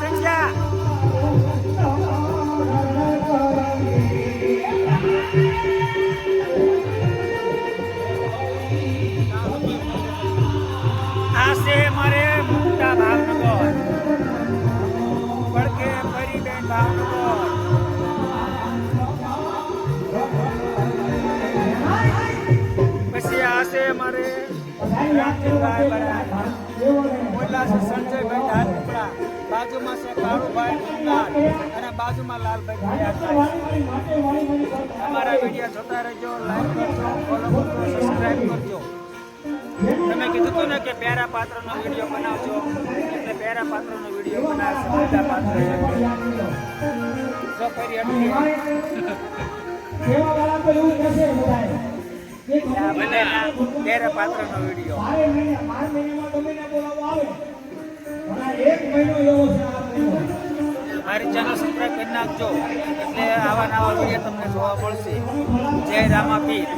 સંખ્યા આ છે મારે મોટા ભાવનગર પડકે પરિબેન ભાવનગર પછી આ છે મારે મોટા છે સંજયભાઈ ધારપુરા બાજુમાં છે કાળુભાઈ ગુંદાર અને બાજુમાં લાલભાઈ અમારા વિડીયો જોતા રહેજો, લાઈક કરજો, ફોલો કરજો, સબસ્ક્રાઈબ કરજો. તમે કીધું હતું ને કે પ્યારા પાત્રનો વિડીયો બનાવજો એટલે પ્યારા પાત્રનો વિડીયો બનાવશે. મોટા પાત્ર જો ફરી અટકી પ્યારા પાત્રનો વિડીયો મારી ચેનલ સબસ્ક્રાઈબ કરી નાખજો એટલે આવા નવા વિડીયો તમને જોવા મળશે. જય રામાપીર.